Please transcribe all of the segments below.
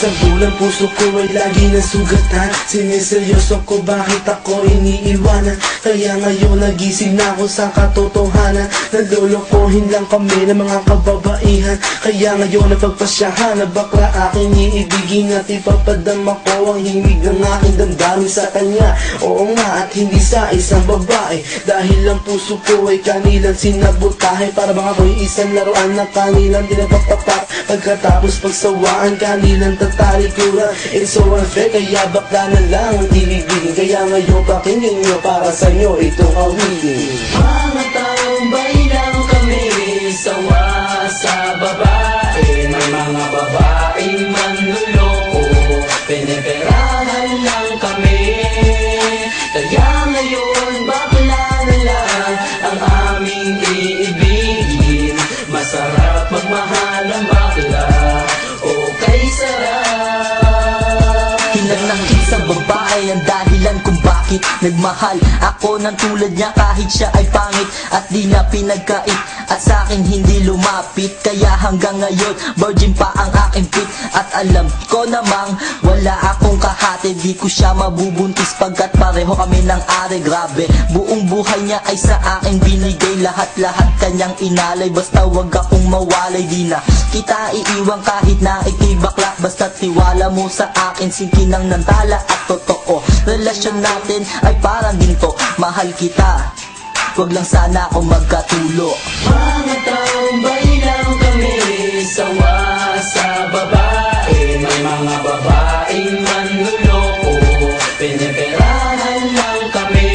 Isang bulan puso ko ay lagi nasugatan. Siniseryoso ko bakit ako iniiwanan. Kaya ngayon nagising na ako sa katotohanan. Naglolokohin lang kami ng mga kababaihan. Kaya ngayon napagpasyahan na bakla aking iibigin at ipapadama ko ang himig ng aking damdamin sa kanya. Oo nga, at hindi sa isang babae, dahil ang puso ko ay kanilang sinabotahe. Para bang ako'y isang laruan na kanilang dinapagpapak. Pagkatapos pagsawaan, kanilang tatalikuran. It's so unfair, kaya bakla na lang ang ibigin. Kaya ngayon pakinggan nyo, para sa inyo itong awitin. Mga taong baylang kami, sawa sa babae. May mga babaeng manluloko, piniperahan lang kami. Kaya ngayon bakla na lang ang aming iibigin. Masarap magmahal ang bakla, okay sarap. Hinag ng isang babae ang dahilan kung bakit nagmahal ako ng tulad niya kahit siya ay pangit at di niya pinagkait at sa akin hindi lumapit. Kaya hanggang ngayon virgin pa ang aking pit at alam ko namang wala akong kahati. Di ko siya mabubuntis pagkat pareho kami ng are. Grabe, buong buhay niya ay sa akin binigay. Lahat-lahat kanyang inalay, basta wag akong mawalay. Di na kita iiwan kahit na ikay bakla, basta tiwala mo sa akin. Singkinang nantala at totoo, relasyon natin ay parang ginto. Mahal kita, wag lang sana akong magkatulo. Mga taong baylang kami, sawa sa babae. May mga babaeng manluloko, piniperahan lang kami.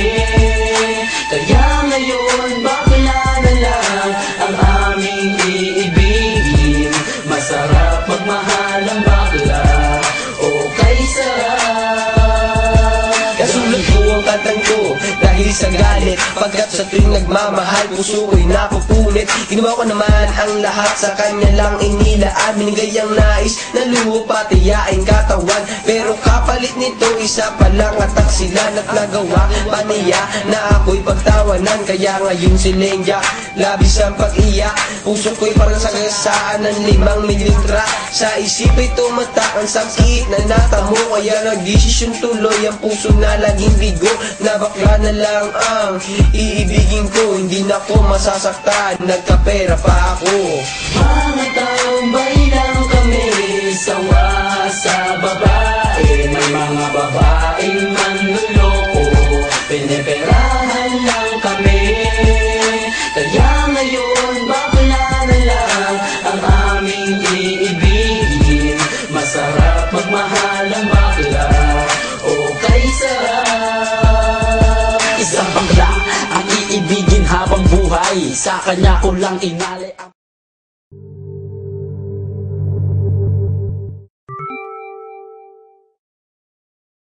Kaya ngayon bakla na lang ang aming iibigin. Masarap magmahal ang bakla, okay sarap. Kasulat ko ang kantang ko dahil sa galit, pagkat sa tuwing nagmamahal puso ko'y napupunit. Ginawa ko naman ang lahat, sa kanya lang inilaan. Binigay ang nais na lupa, tiyain katawan. Pero kapalit nito isa pa lang at taksilan. At nagawa pa niya na ako'y pagtawanan. Kaya ngayon si Lenya, labis ang pag-iyak. Puso ko'y parang sagasaan ng 5 mililitra. Sa isip ay tumatak ang sakit na natamo. Kaya nagdesisyon tuloy ang puso na laging bigo, na bakla na lang ang iibigin ko. Hindi na ko masasaktan, nagkapera pa ako. Mga taong baylang kami, sawa sa babae. May mga babaeng manluloko, piniperahan lang kami. Kaya ngayon bakla na lang ang aming iibigin. Masarap magmahal ang bakla, okay sarap. Isang bakla ang iibigin habang buhay, sa kanya ko lang inalay ang